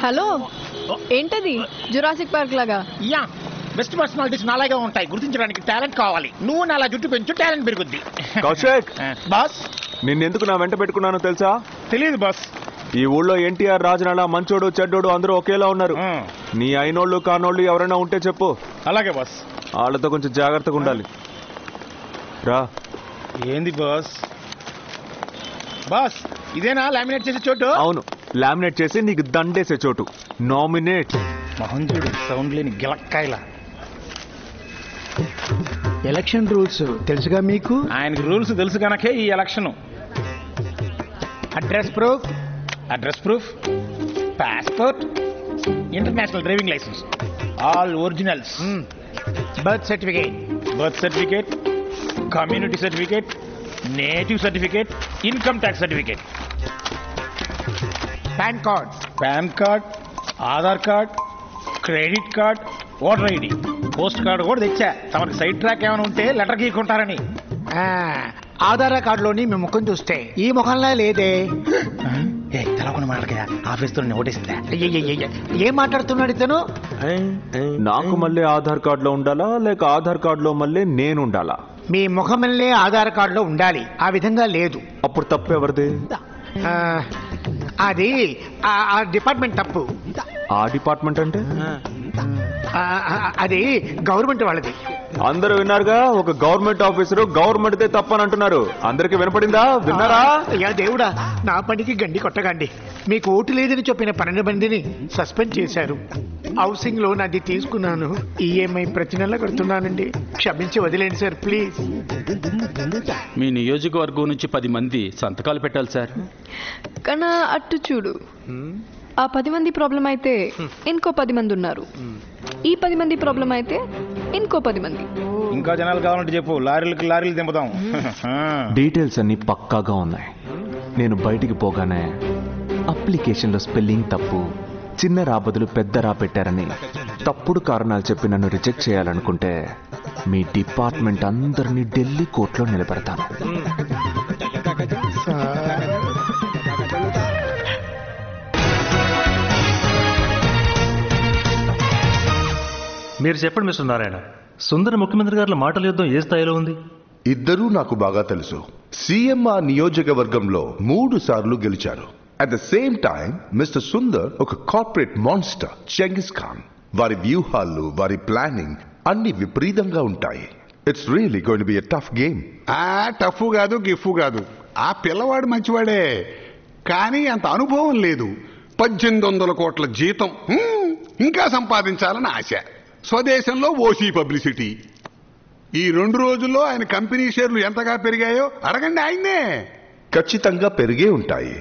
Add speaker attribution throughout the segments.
Speaker 1: Hello, ఏంటది Jurassic park లాగా?
Speaker 2: Yeah, best personalities నాలాగే ఉంటాయి. గుర్తించడానికి టాలెంట్ కావాలి. నువ్వు నాలా జుట్టు పెంచు, టాలెంట్ పెరుగుద్ది.
Speaker 3: కౌశిక్,
Speaker 2: బాస్
Speaker 3: నిన్నెందుకు నా వెంట పెట్టుకున్నానో తెలుసా?
Speaker 2: తెలియదు బాస్.
Speaker 3: ఈ ఊళ్ళో ఎన్టీఆర్, రాజనాల, మంచోడు, చెడ్డోడు అందరూ ఒకేలా ఉన్నారు. నీ అయినోళ్ళు కానోళ్ళు ఎవరైనా ఉంటే చెప్పు.
Speaker 2: అలాగే బాస్.
Speaker 3: వాళ్ళతో కొంచెం జాగ్రత్తగా ఉండాలి. రా.
Speaker 2: ఏంది బాస్? బాస్, ఇదేనా లామినేట్ చేసే చోటు?
Speaker 3: అవును, లామినేట్ చేసి నీకు దండేసే చోటు. నామినేట్.
Speaker 2: మహంజుడు సౌండ్ లేని గిలక్కాయల.
Speaker 4: ఎలక్షన్ రూల్స్ తెలుసుగా మీకు?
Speaker 2: ఆయనకి రూల్స్ తెలుసు కనుకే ఈ election.
Speaker 4: Address proof,
Speaker 2: passport, international driving licence, all originals.
Speaker 4: Birth certificate,
Speaker 2: community certificate, native certificate, income tax certificate, PAN card, Aadhaar card, credit card, voter ID, post card కూడా తెచ్చా. తమకి సైడ్ ట్రాక్ ఏమైనా ఉంటే లెటర్ గీకుంటారని.
Speaker 4: ఆధార్ కార్డులోని మీ ముఖం చూస్తే ఈ ముఖంలా లేదే.
Speaker 2: తెలవకుండా మాట్లాడగా ఆఫీస్తో ఓటేసిందా?
Speaker 4: ఏం మాట్లాడుతున్నాడు ఇతను?
Speaker 3: నాకు మళ్ళీ ఆధార్ కార్డులో ఉండాలా, లేక ఆధార్ కార్డులో మళ్ళీ నేను ఉండాలా?
Speaker 4: మీ ముఖమల్లే ఆధార్ కార్డులో ఉండాలి, ఆ విధంగా లేదు.
Speaker 3: అప్పుడు తప్పు ఎవరిది?
Speaker 4: అది ఆ డిపార్ట్మెంట్ తప్పు.
Speaker 3: ఆ డిపార్ట్మెంట్ అంటే?
Speaker 4: అది గవర్నమెంట్ వాళ్ళది.
Speaker 3: అందరూ విన్నారుగా, ఒక గవర్నమెంట్ ఆఫీసరు గవర్నమెంట్దే తప్పని అంటున్నారు. అందరికి వినపడిందా? విన్నారా?
Speaker 4: అయ్యా దేవుడా, నా పనికి గండి కొట్టకండి. మీకు ఓటు లేదని చెప్పిన 12 మందిని సస్పెండ్ చేశారు. హౌసింగ్ లోన్ అది తీసుకున్నాను, ఈఎంఐ ప్రతి నెల కడుతున్నానండి. క్షమించి వదిలేండి సార్, ప్లీజ్.
Speaker 5: మీ నియోజకవర్గం నుంచి 10 మంది సంతకాలు పెట్టాలి సార్.
Speaker 1: కన్నా అట్టు చూడు, ఆ 10 మంది ప్రాబ్లం అయితే ఇంకో 10 మంది ఉన్నారు. ఈ 10 మంది ప్రాబ్లం అయితే ఇంకో 10 మంది.
Speaker 2: ఇంకా జనాలు కావాలంటే చెప్పు, లారీలు దింపుదాం.
Speaker 3: డీటెయిల్స్ అన్ని పక్కాగా ఉన్నాయి. నేను బయటికి పోగానే అప్లికేషన్లో స్పెల్లింగ్ తప్పు, చిన్న రా బదులు పెద్ద రా పెట్టారని తప్పుడు కారణాలు చెప్పి నన్ను రిజెక్ట్ చేయాలనుకుంటే మీ డిపార్ట్మెంట్ అందరినీ ఢిల్లీ కోర్టులో నిలబెడతాను.
Speaker 6: మీరు చెప్పండి మిస్టర్ నారాయణ, సుందర ముఖ్యమంత్రి గారి మాటల యుద్ధం ఏ స్థాయిలో ఉంది?
Speaker 7: ఇద్దరూ నాకు బాగా తెలుసు. సీఎం ఆ నియోజకవర్గంలో 3 సార్లు గెలిచారు. At the same time mister Sundar ఒక కార్పొరేట్ మాన్స్టర్ చెంగిస్ ఖాన్. వారి వ్యూహాలు, వారి ప్లానింగ్ అన్ని విపరీతంగా ఉంటాయి. It's really going to be a tough game.
Speaker 8: Tough కాదు, గిఫ్ కాదు. ఆ పిల్లవాడు మంచివాడే, కానీ అంత అనుభవం లేదు. 1800 కోట్ల జీతం, ఇంకా సంపాదించాలని ఆశ. స్వదేశంలో ఓసీ పబ్లిసిటీ. ఈ 2 రోజుల్లో ఆయన కంపెనీ షేర్లు ఎంతగా పెరిగాయో అడగండి ఆయన్నే.
Speaker 7: ఖచ్చితంగా పెరిగే ఉంటాయి.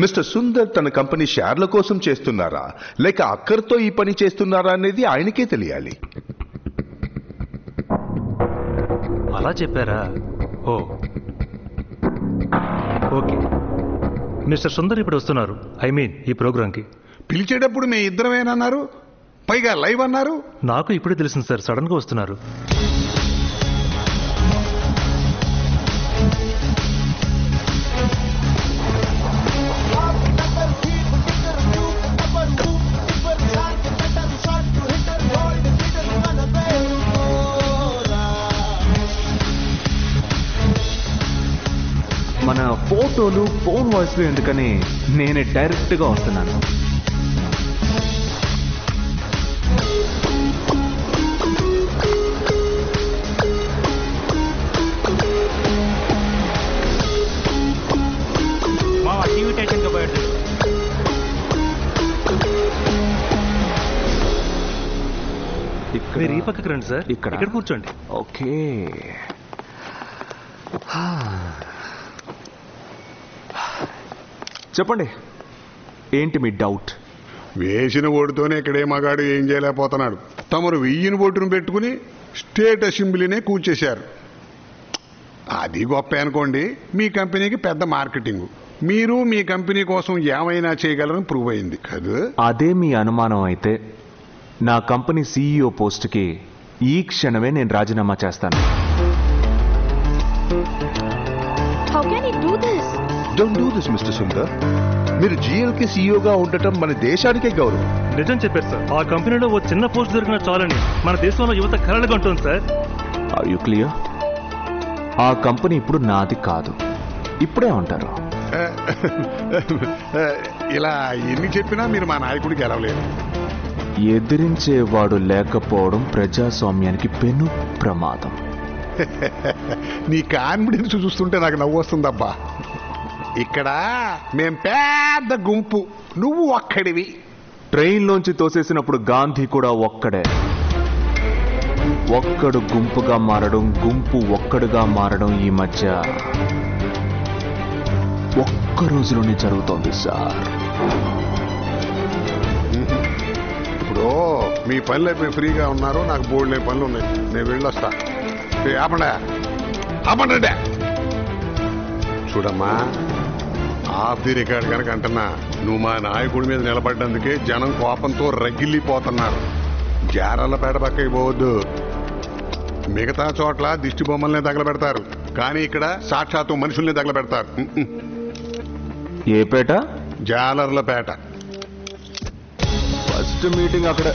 Speaker 7: మిస్టర్ సుందర్ తన కంపెనీ షేర్ల కోసం చేస్తున్నారా, లేక అక్కర్తో ఈ పని చేస్తున్నారా అనేది ఆయనకే తెలియాలి.
Speaker 6: అలా చెప్పారా? ఓ ఓకే. మిస్టర్ సుందర్ ఇప్పుడు వస్తున్నారు, ఐ మీన్ ఈ ప్రోగ్రాంకి.
Speaker 8: పిలిచేటప్పుడు మే ఇద్దరమేనన్నారు, పైగా లైవ్ అన్నారు.
Speaker 6: నాకు ఇప్పుడే తెలిసింది సార్, సడన్ గా వస్తున్నారు.
Speaker 3: మన ఫోటోలు ఫోన్ వాయిస్లు ఎందుకని నేనే డైరెక్ట్గా వస్తున్నాను.
Speaker 6: మీరు ఈ పక్కకి రండి సార్, ఇక్కడ కూర్చోండి.
Speaker 3: ఓకే. చెప్పండి, ఏంటి మీ డౌట్?
Speaker 8: వేసిన ఓటుతోనే ఇక్కడే మగాడు ఏం చేయలేకపోతున్నాడు. తమరు 1000 ఓటును పెట్టుకుని స్టేట్ అసెంబ్లీనే కూర్చేశారు. అది గొప్ప అనుకోండి. మీ కంపెనీకి పెద్ద మార్కెటింగ్, మీరు మీ కంపెనీ కోసం ఏమైనా చేయగలరని ప్రూవ్ అయింది కదా.
Speaker 3: అదే మీ అనుమానం అయితే నా కంపెనీ CEO పోస్ట్కి ఈ క్షణమే నేను రాజీనామా చేస్తాను.
Speaker 1: How can he do this?
Speaker 7: Don't do this, Mr. Sundar. మీరు జిఎల్కి సీఈఓగా ఉండటం మన దేశానికే గౌరవం.
Speaker 6: నిజం చెప్పారు సార్. ఆ కంపెనీలో ఓ చిన్న పోస్ట్ దొరికిన చాలని మన దేశంలో యువత కలలుగా ఉంటుంది సార్.
Speaker 3: Are you clear? ఆ కంపెనీ ఇప్పుడు నాది కాదు. ఇప్పుడే ఉంటారు.
Speaker 8: ఇలా ఎన్ని చెప్పినా మీరు మా నాయకుడికి గెలవలేరు.
Speaker 3: ఎదిరించేవాడు లేకపోవడం ప్రజాస్వామ్యానికి పెను ప్రమాదం.
Speaker 8: నీ కాన్ఫిడెన్స్ చూస్తుంటే నాకు నవ్వు వస్తుందబ్బా. ఇక్కడ మేం పెద్ద గుంపు, నువ్వు ఒక్కడివి.
Speaker 3: ట్రైన్లోంచి తోసేసినప్పుడు గాంధీ కూడా ఒక్కడే. ఒక్కడు గుంపుగా మారడం, గుంపు ఒక్కడుగా మారడం ఈ మధ్య ఒక్క రోజులోనే జరుగుతోంది సార్.
Speaker 8: ఇప్పుడు మీ పనులు అయిపోయి ఫ్రీగా ఉన్నారు, నాకు బోర్డు లేని పనులు ఉన్నాయి, నేను వెళ్ళొస్తా. ఆపండి. చూడమ్మా, ఆఫ్ ది రికార్డ్ కనుక అంటున్నా, నువ్వు మా నాయకుడి మీద నిలబడ్డందుకే జనం కోపంతో రగిల్లిపోతున్నారు. జారాలపేట పక్కకి పోవద్దు. మిగతా చోట్ల దిష్టి బొమ్మల్ని తగలబెడతారు, కానీ ఇక్కడ సాక్షాత్తు మనుషుల్ని తగలబెడతారు.
Speaker 3: ఏ పేట?
Speaker 8: జాలర్లపేట.
Speaker 3: ఫస్ట్ మీటింగ్ అక్కడ.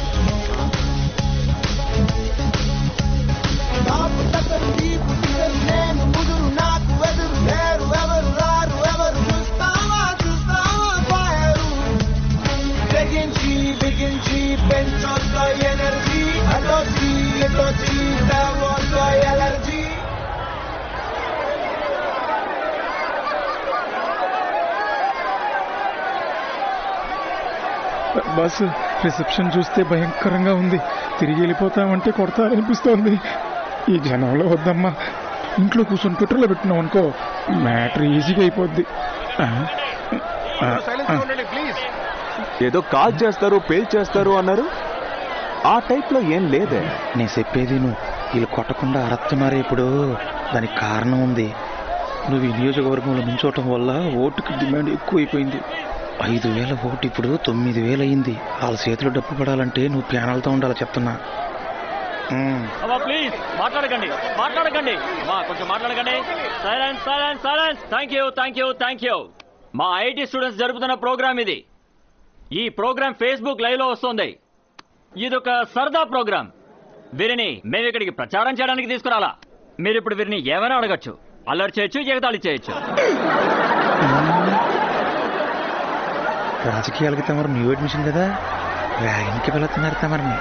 Speaker 2: బస్ రిసెప్షన్ చూస్తే భయంకరంగా ఉంది. తిరిగి వెళ్ళిపోతామంటే కొడతారనిపిస్తోంది. ఈ జనంలో వద్దమ్మా. ఇంట్లో కూర్చొని ట్విట్టర్లో పెట్టినాం అనుకో, మ్యాటర్ ఈజీగా అయిపోద్ది.
Speaker 3: ఏదో కాల్ చేస్తారు, పేల్ చేస్తారు అన్నారు. ఆ టైప్ లో ఏం లేదే.
Speaker 9: నేను చెప్పేది నువ్వు వీళ్ళు కొట్టకుండా అరత్తున్నారే. ఇప్పుడు దానికి కారణం ఉంది. నువ్వు ఈ నియోజకవర్గంలో నుంచోవటం వల్ల ఓటుకి డిమాండ్ ఎక్కువైపోయింది. 5,000 ఓటు ఇప్పుడు 9,000 అయింది. వాళ్ళ చేతిలో డబ్బు పడాలంటే నువ్వు ప్యానల్తో ఉండాలి చెప్తున్నా.
Speaker 10: ప్లీజ్ మాట్లాడకండి, కొంచెం మాట్లాడకండి. సైలెన్స్. Thank you. మా ఐటీ స్టూడెంట్స్ జరుపుతున్న ప్రోగ్రామ్ ఇది. ఈ ప్రోగ్రామ్ ఫేస్బుక్ లైవ్ లో వస్తుంది. ఇదొక సరదా ప్రోగ్రామ్. వీరిని మేము ఇక్కడికి ప్రచారం చేయడానికి తీసుకురాలా. మీరు ఇప్పుడు వీరిని ఏమైనా అడగచ్చు, అల్లరి చేయొచ్చు, ఎగతాళి చేయొచ్చు.
Speaker 9: రాజకీయాలకి తమరు న్యూ అడ్మిషన్ కదా, ర్యాగింగ్కి వెళుతున్నారు తమరిని.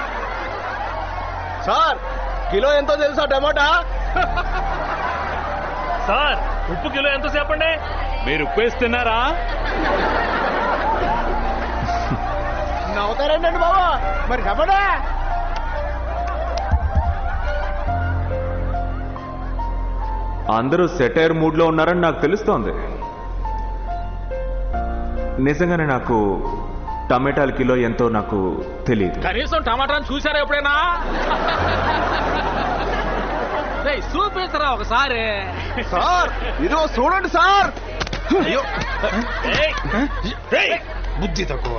Speaker 11: సార్, కిలో ఎంతో తెలుసా టమాటా?
Speaker 6: సార్, ఉప్పు కిలో ఎంతో చెప్పండి.
Speaker 5: మీరు ఉప్పు వేస్తున్నారా?
Speaker 11: నవ్వుతారండి బాబా, మరి చెప్పడా?
Speaker 3: అందరూ సెటైర్ మూడ్ లో ఉన్నారని నాకు తెలుస్తోంది. నిజంగానే నాకు టమాటాల కిలో ఎంతో నాకు తెలియదు.
Speaker 5: కనీసం టమాటాను చూసారా ఎప్పుడైనా? చూపిస్తారా ఒకసారి?
Speaker 11: సార్, ఇదో చూడండి సార్.
Speaker 2: బుద్ధి తక్కువ.